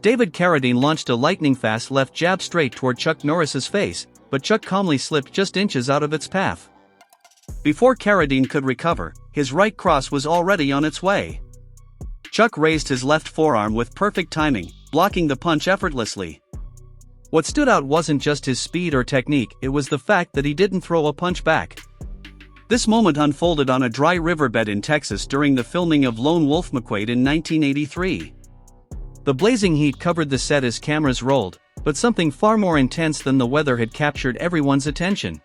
David Carradine launched a lightning-fast left jab straight toward Chuck Norris's face, but Chuck calmly slipped just inches out of its path. Before Carradine could recover, his right cross was already on its way. Chuck raised his left forearm with perfect timing, blocking the punch effortlessly. What stood out wasn't just his speed or technique, it was the fact that he didn't throw a punch back. This moment unfolded on a dry riverbed in Texas during the filming of Lone Wolf McQuade in 1983. The blazing heat covered the set as cameras rolled, but something far more intense than the weather had captured everyone's attention.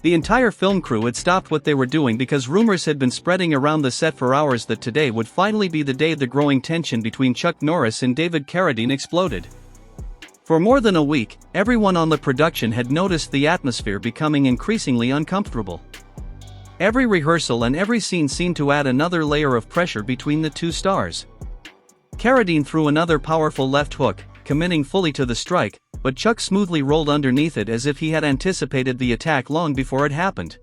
The entire film crew had stopped what they were doing because rumors had been spreading around the set for hours that today would finally be the day the growing tension between Chuck Norris and David Carradine exploded. For more than a week, everyone on the production had noticed the atmosphere becoming increasingly uncomfortable. Every rehearsal and every scene seemed to add another layer of pressure between the two stars. Carradine threw another powerful left hook, committing fully to the strike, but Chuck smoothly rolled underneath it as if he had anticipated the attack long before it happened.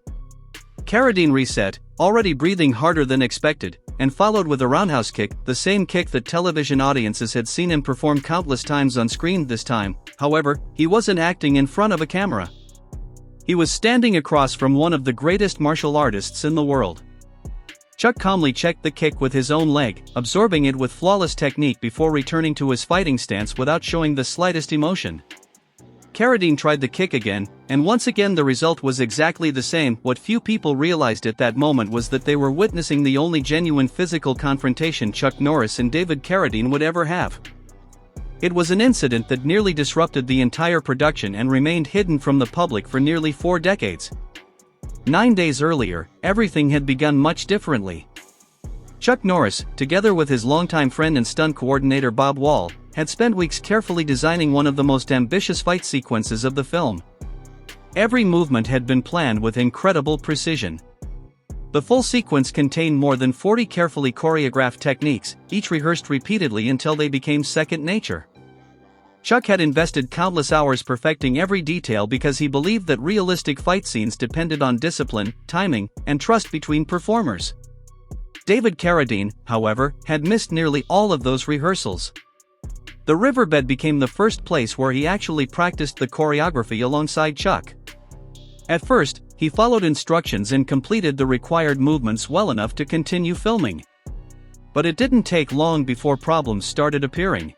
Carradine reset, already breathing harder than expected, and followed with a roundhouse kick, the same kick that television audiences had seen him perform countless times on screen. This time, however, he wasn't acting in front of a camera. He was standing across from one of the greatest martial artists in the world. Chuck calmly checked the kick with his own leg, absorbing it with flawless technique before returning to his fighting stance without showing the slightest emotion. Carradine tried the kick again, and once again the result was exactly the same. What few people realized at that moment was that they were witnessing the only genuine physical confrontation Chuck Norris and David Carradine would ever have. It was an incident that nearly disrupted the entire production and remained hidden from the public for nearly 4 decades. 9 days earlier, everything had begun much differently. Chuck Norris, together with his longtime friend and stunt coordinator Bob Wall, had spent weeks carefully designing one of the most ambitious fight sequences of the film. Every movement had been planned with incredible precision. The full sequence contained more than 40 carefully choreographed techniques, each rehearsed repeatedly until they became second nature. Chuck had invested countless hours perfecting every detail because he believed that realistic fight scenes depended on discipline, timing, and trust between performers. David Carradine, however, had missed nearly all of those rehearsals. The riverbed became the first place where he actually practiced the choreography alongside Chuck. At first, he followed instructions and completed the required movements well enough to continue filming. But it didn't take long before problems started appearing.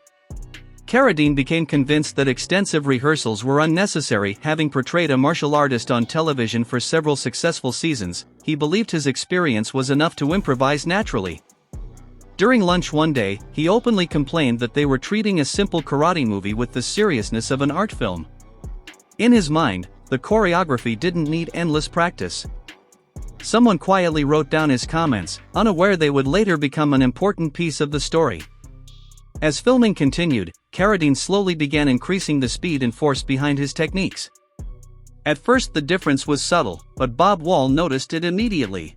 Carradine became convinced that extensive rehearsals were unnecessary. Having portrayed a martial artist on television for several successful seasons, he believed his experience was enough to improvise naturally. During lunch one day, he openly complained that they were treating a simple karate movie with the seriousness of an art film. In his mind, the choreography didn't need endless practice. Someone quietly wrote down his comments, unaware they would later become an important piece of the story. As filming continued, Carradine slowly began increasing the speed and force behind his techniques. At first the difference was subtle, but Bob Wall noticed it immediately.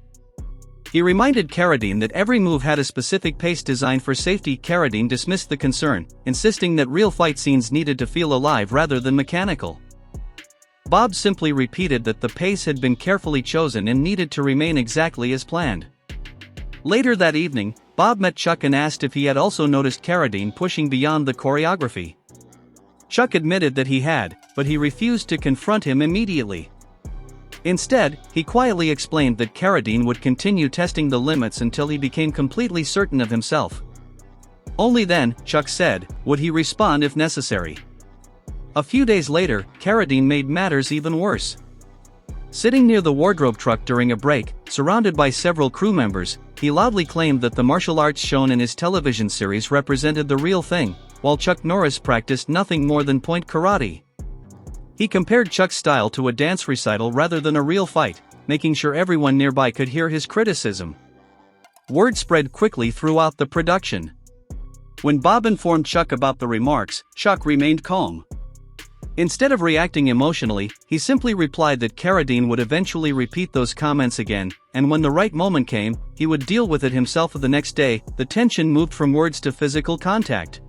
He reminded Carradine that every move had a specific pace designed for safety. Carradine dismissed the concern, insisting that real fight scenes needed to feel alive rather than mechanical. Bob simply repeated that the pace had been carefully chosen and needed to remain exactly as planned. Later that evening, Bob met Chuck and asked if he had also noticed Carradine pushing beyond the choreography. Chuck admitted that he had, but he refused to confront him immediately. Instead, he quietly explained that Carradine would continue testing the limits until he became completely certain of himself. Only then, Chuck said, would he respond if necessary. A few days later, Carradine made matters even worse. Sitting near the wardrobe truck during a break, surrounded by several crew members, he loudly claimed that the martial arts shown in his television series represented the real thing, while Chuck Norris practiced nothing more than point karate. He compared Chuck's style to a dance recital rather than a real fight, making sure everyone nearby could hear his criticism. Word spread quickly throughout the production. When Bob informed Chuck about the remarks, Chuck remained calm. Instead of reacting emotionally, he simply replied that Carradine would eventually repeat those comments again, and when the right moment came, he would deal with it himself. The next day, the tension moved from words to physical contact.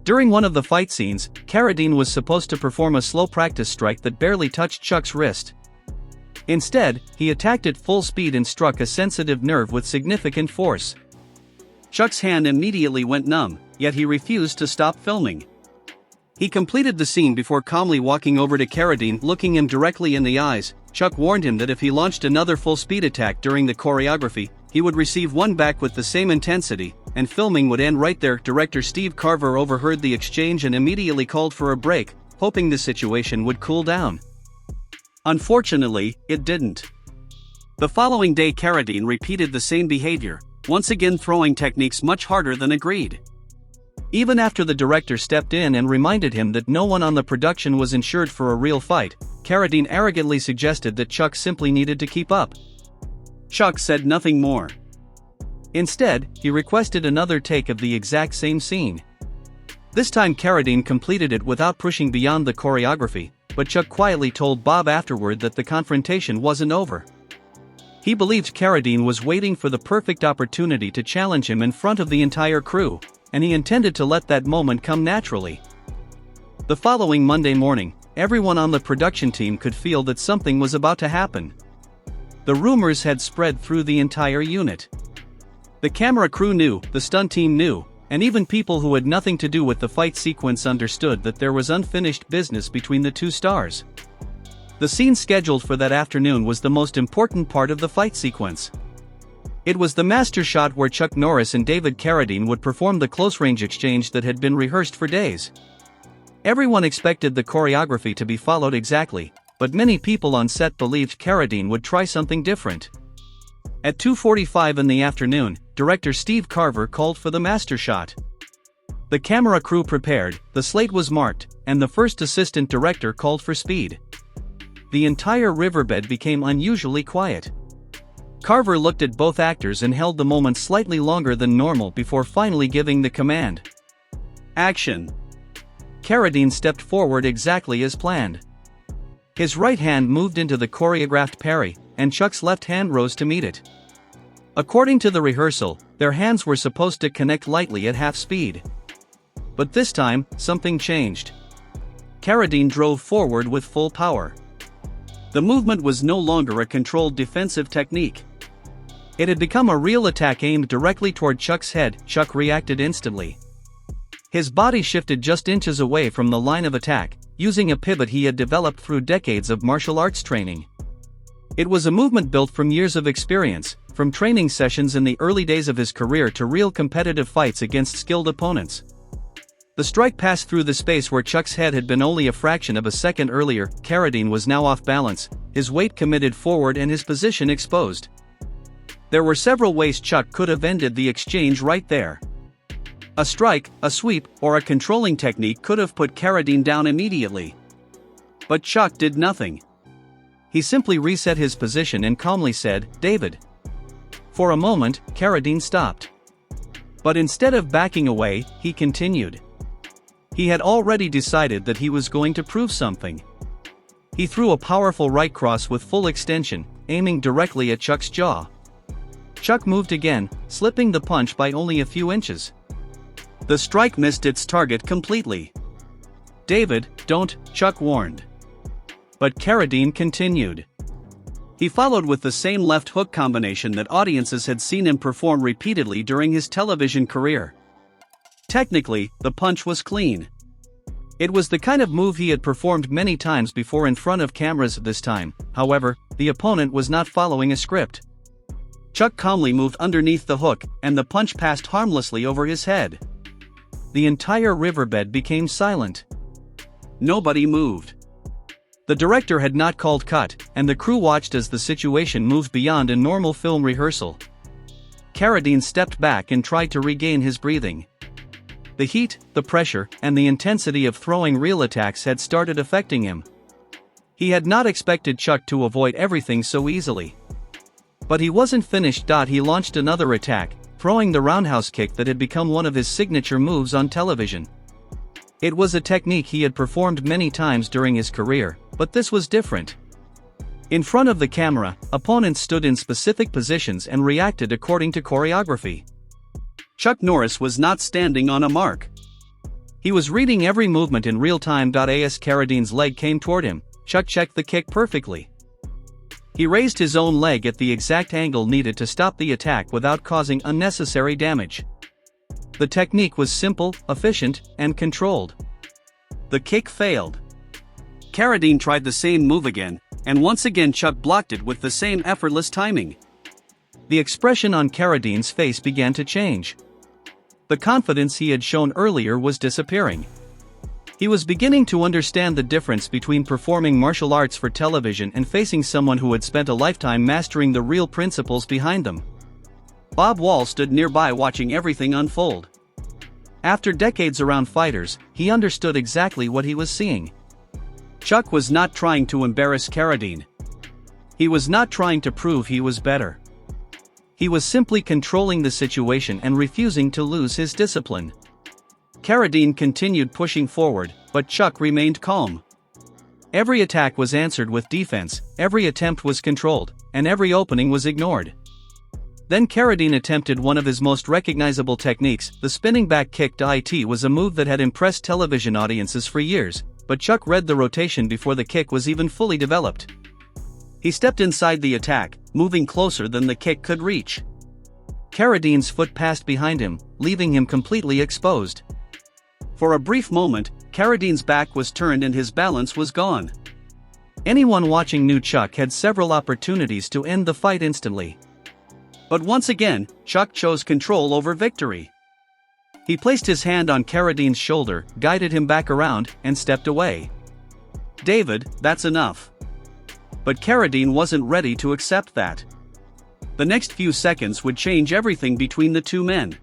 During one of the fight scenes, Carradine was supposed to perform a slow practice strike that barely touched Chuck's wrist. Instead, he attacked at full speed and struck a sensitive nerve with significant force. Chuck's hand immediately went numb, yet he refused to stop filming. He completed the scene before calmly walking over to Carradine, looking him directly in the eyes. Chuck warned him that if he launched another full-speed attack during the choreography, he would receive one back with the same intensity, and filming would end right there. Director Steve Carver overheard the exchange and immediately called for a break, hoping the situation would cool down. Unfortunately, it didn't. The following day Carradine repeated the same behavior, once again throwing techniques much harder than agreed. Even after the director stepped in and reminded him that no one on the production was insured for a real fight, Carradine arrogantly suggested that Chuck simply needed to keep up. Chuck said nothing more. Instead, he requested another take of the exact same scene. This time Carradine completed it without pushing beyond the choreography, but Chuck quietly told Bob afterward that the confrontation wasn't over. He believed Carradine was waiting for the perfect opportunity to challenge him in front of the entire crew, and he intended to let that moment come naturally. The following Monday morning, everyone on the production team could feel that something was about to happen. The rumors had spread through the entire unit. The camera crew knew, the stunt team knew, and even people who had nothing to do with the fight sequence understood that there was unfinished business between the two stars. The scene scheduled for that afternoon was the most important part of the fight sequence. It was the master shot where Chuck Norris and David Carradine would perform the close-range exchange that had been rehearsed for days. Everyone expected the choreography to be followed exactly, but many people on set believed Carradine would try something different. At 2:45 in the afternoon, director Steve Carver called for the master shot. The camera crew prepared, the slate was marked, and the first assistant director called for speed. The entire riverbed became unusually quiet. Carver looked at both actors and held the moment slightly longer than normal before finally giving the command. Action! Carradine stepped forward exactly as planned. His right hand moved into the choreographed parry, and Chuck's left hand rose to meet it. According to the rehearsal, their hands were supposed to connect lightly at half speed. But this time, something changed. Carradine drove forward with full power. The movement was no longer a controlled defensive technique. It had become a real attack aimed directly toward Chuck's head. Chuck reacted instantly. His body shifted just inches away from the line of attack, using a pivot he had developed through decades of martial arts training. It was a movement built from years of experience, from training sessions in the early days of his career to real competitive fights against skilled opponents. The strike passed through the space where Chuck's head had been only a fraction of a second earlier. Carradine was now off balance, his weight committed forward and his position exposed. There were several ways Chuck could have ended the exchange right there. A strike, a sweep, or a controlling technique could have put Carradine down immediately. But Chuck did nothing. He simply reset his position and calmly said, "David." For a moment, Carradine stopped. But instead of backing away, he continued. He had already decided that he was going to prove something. He threw a powerful right cross with full extension, aiming directly at Chuck's jaw. Chuck moved again, slipping the punch by only a few inches. The strike missed its target completely. "David, don't," Chuck warned. But Carradine continued. He followed with the same left hook combination that audiences had seen him perform repeatedly during his television career. Technically, the punch was clean. It was the kind of move he had performed many times before in front of cameras. This time, however, the opponent was not following a script. Chuck calmly moved underneath the hook, and the punch passed harmlessly over his head. The entire riverbed became silent. Nobody moved. The director had not called cut, and the crew watched as the situation moved beyond a normal film rehearsal. Carradine stepped back and tried to regain his breathing. The heat, the pressure, and the intensity of throwing real attacks had started affecting him. He had not expected Chuck to avoid everything so easily. But he wasn't finished. He launched another attack, throwing the roundhouse kick that had become one of his signature moves on television. It was a technique he had performed many times during his career, but this was different. In front of the camera, opponents stood in specific positions and reacted according to choreography. Chuck Norris was not standing on a mark. He was reading every movement in real time. As Carradine's leg came toward him, Chuck checked the kick perfectly. He raised his own leg at the exact angle needed to stop the attack without causing unnecessary damage. The technique was simple, efficient, and controlled. The kick failed. Carradine tried the same move again, and once again Chuck blocked it with the same effortless timing. The expression on Carradine's face began to change. The confidence he had shown earlier was disappearing. He was beginning to understand the difference between performing martial arts for television and facing someone who had spent a lifetime mastering the real principles behind them. Bob Wall stood nearby watching everything unfold. After decades around fighters, he understood exactly what he was seeing. Chuck was not trying to embarrass Carradine. He was not trying to prove he was better. He was simply controlling the situation and refusing to lose his discipline. Carradine continued pushing forward, but Chuck remained calm. Every attack was answered with defense, every attempt was controlled, and every opening was ignored. Then Carradine attempted one of his most recognizable techniques. The spinning back kick. It was a move that had impressed television audiences for years, but Chuck read the rotation before the kick was even fully developed. He stepped inside the attack, moving closer than the kick could reach. Carradine's foot passed behind him, leaving him completely exposed. For a brief moment, Carradine's back was turned and his balance was gone. Anyone watching knew Chuck had several opportunities to end the fight instantly. But once again, Chuck chose control over victory. He placed his hand on Carradine's shoulder, guided him back around, and stepped away. "David, that's enough." But Carradine wasn't ready to accept that. The next few seconds would change everything between the two men.